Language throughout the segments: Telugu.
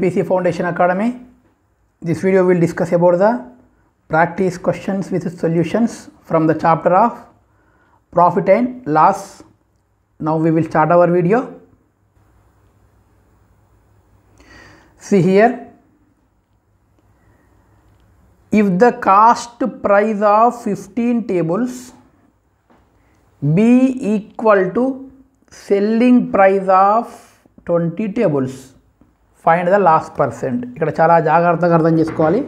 PC Foundation Academy. This video will discuss about the practice questions with solutions from the chapter of profit and loss. Now we will start our video. See here, if the cost price of 15 tables be equal to selling price of 20 tables, find the loss percent. ఇక్కడ చాలా జాగ్రత్తగా అర్థం చేసుకోవాలి.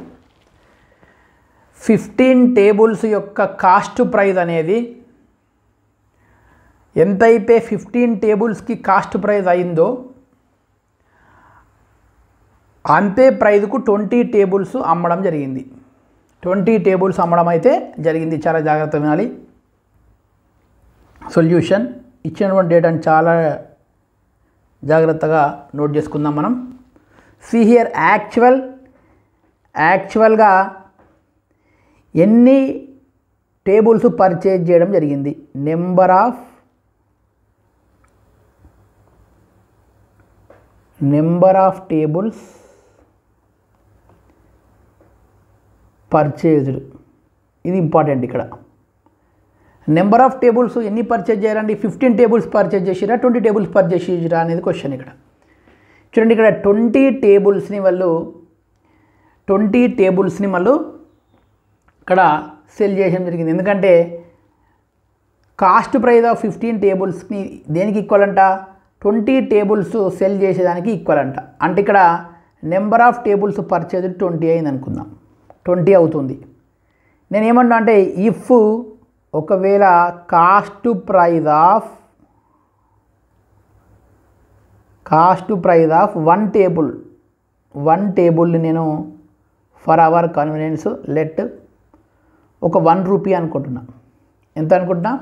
15 టేబుల్స్ యొక్క కాస్ట్ ప్రైస్ అనేది ఎంతైతే 15 టేబుల్స్కి కాస్ట్ ప్రైస్ అయిందో అంతే ప్రైజ్కు 20 టేబుల్స్ అమ్మడం జరిగింది. 20 టేబుల్స్ అమ్మడం అయితే జరిగింది. చాలా జాగ్రత్తగా వినాలి. సొల్యూషన్ ఇచ్చినటువంటి డేటాను చాలా జాగ్రత్తగా నోట్ చేసుకుందాం మనం. See here, యాక్చువల్గా ఎన్ని టేబుల్స్ పర్చేజ్ చేయడం జరిగింది. నెంబర్ ఆఫ్ టేబుల్స్ పర్చేజ్డ్, ఇది ఇంపార్టెంట్. ఇక్కడ నెంబర్ ఆఫ్ టేబుల్స్ ఎన్ని పర్చేజ్ చేయాలండి? 15 టేబుల్స్ పర్చేజ్ చేసిరా, 20 టేబుల్స్ పర్చేజ్ చేసిరా అనేది క్వశ్చన్. ఇక్కడ చూడండి, ఇక్కడ 20 టేబుల్స్ని వాళ్ళు ఇక్కడ సెల్ చేయడం జరిగింది. ఎందుకంటే కాస్ట్ ప్రైస్ ఆఫ్ 15 టేబుల్స్ని దేనికి ఈక్వల్ అంట? 20 టేబుల్స్ సెల్ చేసేదానికి ఈక్వల్ అంట. అంటే ఇక్కడ నెంబర్ ఆఫ్ టేబుల్స్ పర్చేజ్ 20 అయింది అనుకుందాం. 20 అవుతుంది. నేను ఏమన్నా అంటే ఇఫ్ ఒకవేళ కాస్ట్ ప్రైస్ ఆఫ్ వన్ టేబుల్ని నేను ఫర్ అవర్ కన్వీనియన్స్ లెట్ ఒక 1 రూపీ అనుకుంటున్నా. ఎంత అనుకుంటున్నా?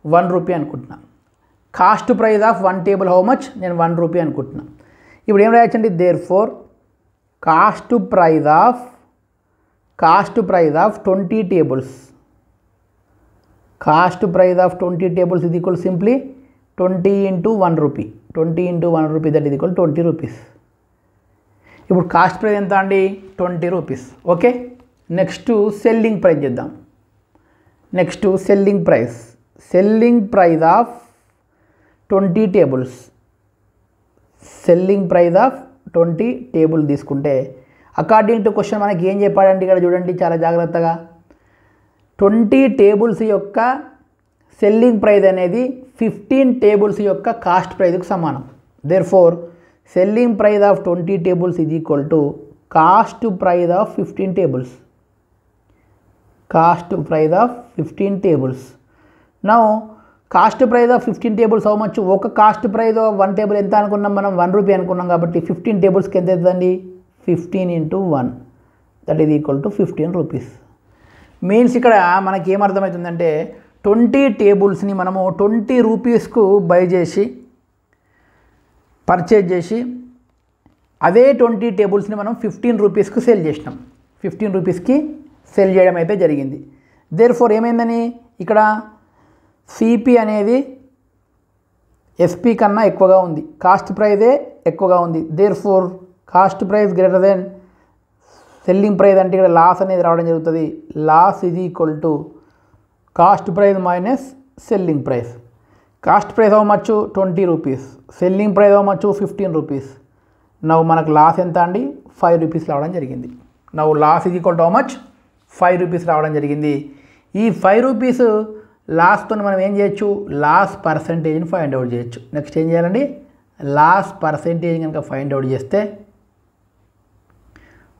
1 రూపీ అనుకుంటున్నా. Cost price of one table how much? నేను 1 రూపీ అనుకుంటున్నా. ఇప్పుడు ఏం రాయొచ్చండి? Therefore cost price of 20 tables, cost price of 20 tables ఇది equal simply 20 into 1 rupee. 20 into 1 rupee that ఇది ఈక్వల్ 20 రూపీస్. ఇప్పుడు కాస్ట్ ప్రైస్ ఎంత అండి? 20 rupees. Okay, next selling price చేద్దాం. Next selling price of 20 tables, selling price of 20 table తీసుకుంటే అకార్డింగ్ టు క్వశ్చన్ మనకి ఏం చెప్పాడంటే ఇక్కడ చూడండి చాలా జాగ్రత్తగా, 20 టేబుల్స్ యొక్క సెల్లింగ్ ప్రైస్ అనేది 15 టేబుల్స్ యొక్క కాస్ట్ ప్రైస్కు సమానం. Therefore selling price of 20 tables is equal to cost price of 15 tables. Cost price of 15 tables. Now cost price of 15 tables how much? ఒక కాస్ట్ ప్రైస్ ఆఫ్ 1 టేబుల్ ఎంత అనుకున్నాం మనం? 1 రూపీ అనుకున్నాం. కాబట్టి 15 టేబుల్స్కి ఎంత అవుతుందండి? 15 into 1 that is equal to 15 rupees. Means ఇక్కడ మనకి ఏమర్థమవుతుందంటే 20 టేబుల్స్ని మనము 20 రూపీస్కు బై చేసి పర్చేజ్ చేసి అదే 20 టేబుల్స్ని మనం 15 రూపీస్కు సెల్ చేసినాం. 15 రూపీస్కి సెల్ చేయడం అయితే జరిగింది. దేర్ ఫోర్ ఏమైందని ఇక్కడ సిపి అనేది ఎస్పి కన్నా ఎక్కువగా ఉంది, కాస్ట్ ప్రైజే ఎక్కువగా ఉంది. Therefore cost price greater than selling price అంటే ఇక్కడ లాస్ అనేది రావడం జరుగుతుంది. Loss is equal to cost price minus selling price. Cost price how much? 20 rupees. Selling price how much? 15 rupees. Now మనకు లాస్ ఎంత అండి? 5 రూపీస్ రావడం జరిగింది. Now loss is equal to how much? 5 rupees రావడం జరిగింది. ఈ 5 రూపీస్ లాస్తో మనం ఏం చేయొచ్చు? లాస్ పర్సంటేజ్ని ఫైండ్ అవుట్ చేయొచ్చు. నెక్స్ట్ ఏం చేయాలండి? లాస్ పర్సంటేజ్ కనుక ఫైండ్ అవుట్ చేస్తే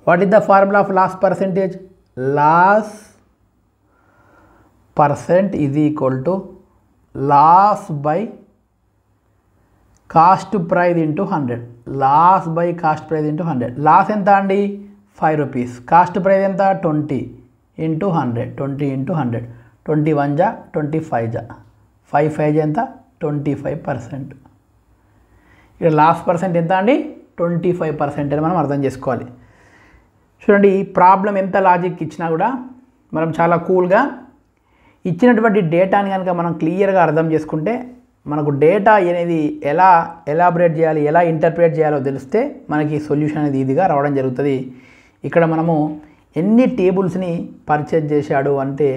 what is the formula of loss percentage? Loss percent is equal to loss by cost price into 100. Loss by cost price into 100. Loss ఎంత అండి? 5 రూపీస్. కాస్ట్ ప్రైస్ ఎంత? 20 into 100. 20 into 100. 21 జా 25 జా 5 ఎంత? 25%. ఇక్కడ లాస్ పర్సెంట్ ఎంత అండి? 25% అని మనం అర్థం చేసుకోవాలి. చూడండి, ఈ ప్రాబ్లం ఎంత లాజిక్ ఇచ్చినా కూడా మనం చాలా కూల్గా ఇచ్చినటువంటి డేటాని కనుక మనం క్లియర్గా అర్థం చేసుకుంటే మనకు డేటా అనేది ఎలా ఎలాబరేట్ చేయాలి, ఎలా ఇంటర్ప్రిట్ చేయాలో తెలిస్తే మనకి సొల్యూషన్ అనేది ఈజీగా రావడం జరుగుతుంది. ఇక్కడ మనము ఎన్ని టేబుల్స్ని పర్చేజ్ చేశాడు అంటే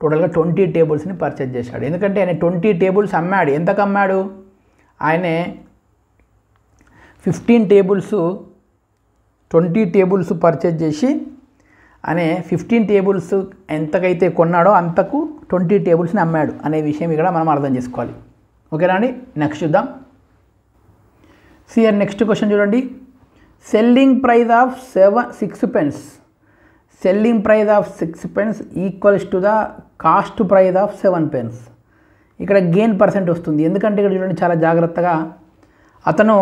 టోటల్గా 20 టేబుల్స్ని పర్చేజ్ చేశాడు. ఎందుకంటే ఆయన 20 టేబుల్స్ అమ్మాడు. ఎంతకు అమ్మాడు? ఆయనే 15 టేబుల్స్ 20 టేబుల్స్ పర్చేజ్ చేసి అనే 15 టేబుల్స్ ఎంతకైతే కొన్నాడో అంతకు 20 టేబుల్స్ని అమ్మాడు అనే విషయం ఇక్కడ మనం అర్థం చేసుకోవాలి. ఓకేనా అండి? నెక్స్ట్ చూద్దాం. సిఆర్ నెక్స్ట్ క్వశ్చన్ చూడండి. Selling price of 6 pence. Selling price of 6 pence equals to the cost price of 7 pence. ఇక్కడ గెయిన్ పర్సెంట్ వస్తుంది. ఎందుకంటే ఇక్కడ చూడండి చాలా జాగ్రత్తగా అతను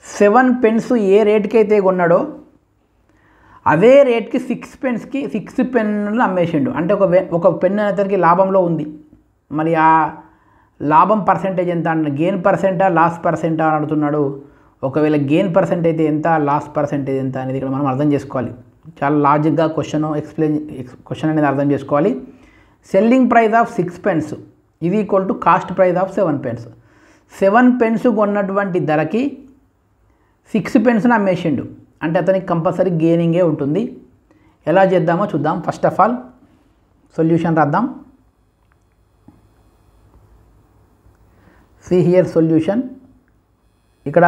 7 pence ఏ రేట్కి అయితే కొన్నాడో అదే రేట్కి 6 penceకి 6 పెన్నులు అమ్మేసిండు. అంటే ఒక పెన్ను అతనికి లాభంలో ఉంది. మరి ఆ లాభం పర్సెంటేజ్ ఎంత అంటే గెయిన్ పర్సెంటా లాస్ పర్సెంటా అని అడుగుతున్నాడు. ఒకవేళ గెయిన్ పర్సెంట్ అయితే ఎంత, లాస్ పర్సెంటేజ్ ఎంత అనేది ఇక్కడ మనం అర్థం చేసుకోవాలి. చాలా లాజిక్గా క్వశ్చన్ అనేది అర్థం చేసుకోవాలి. సెల్లింగ్ ప్రైస్ ఆఫ్ 6 pence ఇది equal to cost price of 7 pence. 7 pence కొన్నటువంటి ధరకి 6 penceని అమ్మేసిండు. అంటే అతనికి కంపల్సరీ గెయినింగే ఉంటుంది. ఎలా చేద్దామో చూద్దాం. ఫస్ట్ ఆఫ్ ఆల్ సొల్యూషన్ రాద్దాం. See here solution. ఇక్కడ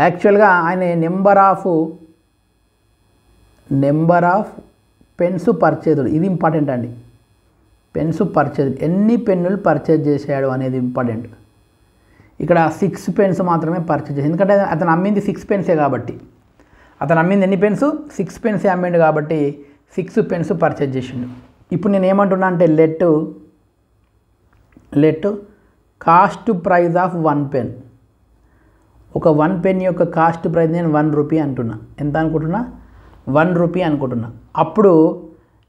యాక్చువల్గా ఆయన నెంబర్ ఆఫ్ పెన్స్ పర్చేజ్డ్, ఇది ఇంపార్టెంట్ అండి. పెన్స్ పర్చేజ్, ఎన్ని పెన్నులు పర్చేజ్ చేశాడు అనేది ఇంపార్టెంట్. ఇక్కడ 6 pence మాత్రమే పర్చేజ్ చేసి, ఎందుకంటే అతను అమ్మింది 6 pence కాబట్టి. అతను అమ్మింది ఎన్ని పెన్స్? 6 pence అమ్మిండు కాబట్టి 6 pence పర్చేజ్ చేసిండు. ఇప్పుడు నేను ఏమంటున్నా అంటే let cost price of 1 pen. ఒక 1 pen యొక్క కాస్ట్ ప్రైస్ నేను 1 rupee అంటున్నా. ఎంత అనుకుంటున్నా? 1 rupee అనుకుంటున్నా. అప్పుడు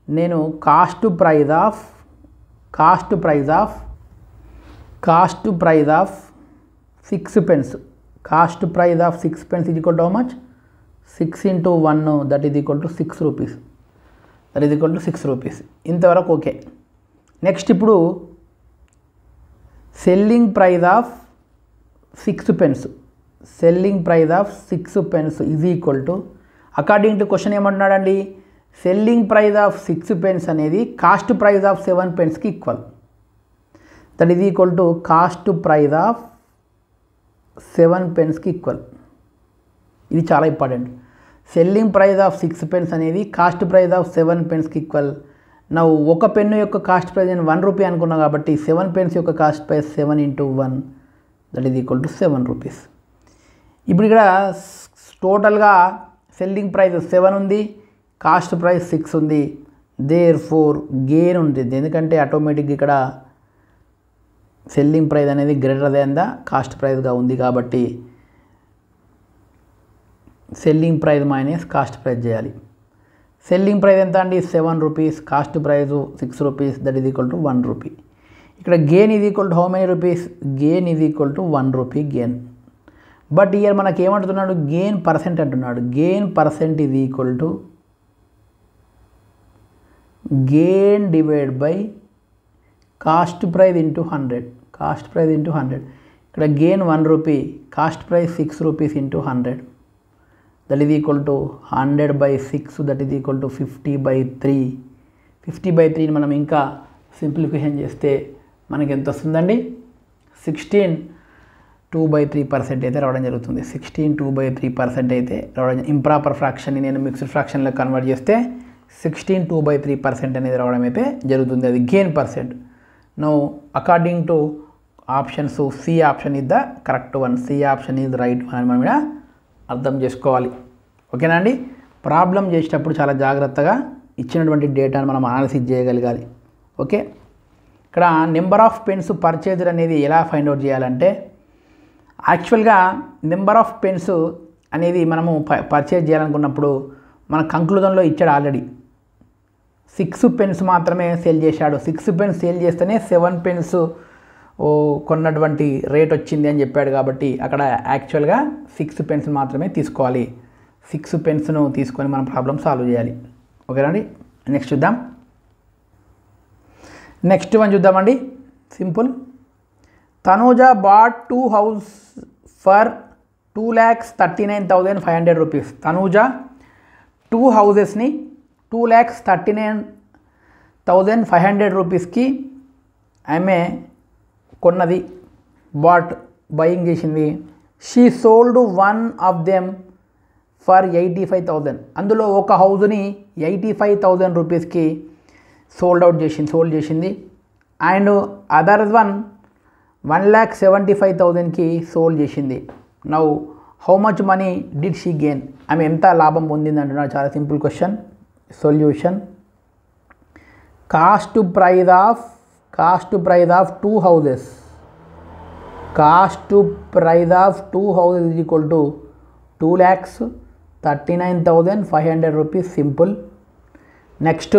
నేను cost price of 6 pence. Cost price of 6 pence is equal to how much? 6 into 1 that is equal to 6 rupees. That is equal to 6 rupees. ఇంతవరకు ఓకే. నెక్స్ట్ ఇప్పుడు selling price of 6 pence. Selling price of 6 pence is equal to, according to question ఏమంటున్నాడండి, సెల్లింగ్ ప్రైస్ ఆఫ్ 6 pence అనేది కాస్ట్ ప్రైస్ ఆఫ్ 7 penceకి equal. That is equal to cost price of 7 penceకి ఈక్వల్. ఇది చాలా important. Selling price of 6 pence అనేది కాస్ట్ ప్రైస్ ఆఫ్ 7 penceకి ఈక్వల్. నా ఒక పెన్ను యొక్క కాస్ట్ ప్రైస్ నేను 1 rupee అనుకున్నా కాబట్టి 7 pence యొక్క cost price 7 into 1 that is equal to 7 rupees. ఇప్పుడు ఇక్కడ టోటల్గా సెల్లింగ్ ప్రైస్ 7 ఉంది, కాస్ట్ ప్రైస్ 6 ఉంది. దేర్ఫోర్ గెయిన్ ఉంటుంది. ఎందుకంటే ఆటోమేటిక్గా ఇక్కడ సెల్లింగ్ ప్రైస్ అనేది గ్రేటర్ దాన్ ద కాస్ట్ ప్రైస్గా ఉంది కాబట్టి selling price minus cost price చేయాలి. సెల్లింగ్ ప్రైస్ ఎంత అండి? 7 rupees. Cost price 6 rupees. That is equal to 1 rupee. ఇక్కడ gain is equal to how many rupees? Gain is equal to 1 rupee gain. But year మనకి ఏమంటున్నాడు? గెయిన్ పర్సెంట్ అంటున్నాడు. Gain percent is equal to gain divide by cost price into 100. Cost price into 100. ఇక్కడ gain 1 rupee, cost price 6 rupees into 100. That is equal to 100 by 6. That is equal to 50/3. 50/3 మనం ఇంకా సింప్లిఫికేషన్ చేస్తే మనకి ఎంత వస్తుందండి? 16 2/3% అయితే రావడం జరుగుతుంది. 16 2/3% అయితే రావడం. ఇంప్రాపర్ ఫ్రాక్షన్ని నేను మిక్స్డ్ ఫ్రాక్షన్లో కన్వర్ట్ చేస్తే 16 2/3% అనేది రావడం అయితే జరుగుతుంది. అది gain percent. No according to options C option is the correct one. C option is right one అని మనం ఇక్కడ అర్థం చేసుకోవాలి. ఓకేనా అండి? ప్రాబ్లం చేసేటప్పుడు చాలా జాగ్రత్తగా ఇచ్చినటువంటి డేటాను మనం అనాలిసిస్ చేయగలగాలి. ఓకే, ఇక్కడ నెంబర్ ఆఫ్ పెన్స్ పర్చేజ్డ్ అనేది ఎలా ఫైండ్ అవుట్ చేయాలంటే, యాక్చువల్గా నెంబర్ ఆఫ్ పెన్స్ అనేది మనము పర్చేజ్ చేయాలనుకున్నప్పుడు మన కంక్లూజన్లో ఇచ్చాడు ఆల్రెడీ. 6 pence మాత్రమే సేల్ చేశాడు. 6 pence సేల్ చేస్తేనే 7 pence కొన్నటువంటి రేట్ వచ్చింది అని చెప్పాడు. కాబట్టి అక్కడ యాక్చువల్గా 6 pence మాత్రమే తీసుకోవాలి. 6 penceను తీసుకొని మనం ప్రాబ్లం సాల్వ్ చేయాలి. ఓకేనండి? నెక్స్ట్ చూద్దాం. నెక్స్ట్ వన్ చూద్దామండి, simple. Tanuja bought 2 house for 2,39,500 rupees. Tanuja 2 హౌజెస్ని 2,39,500 రూపీస్కి ఆమె కొన్నది, బాట్ బయింగ్ చేసింది. She sold 1 of them for 85,000. అందులో ఒక హౌస్ని 85,000 రూపీస్కి సోల్డ్ చేసింది. అండ్ అదర్ వన్ 1,75,000కి సోల్డ్ చేసింది. Now how much money did she gain? ఆమె ఎంత లాభం పొందింది అంటున్నారు. చాలా simple question. Solution: cost price of 2 houses. Cost price of 2 houses is equal to 2,39,500 rupees. Simple. Next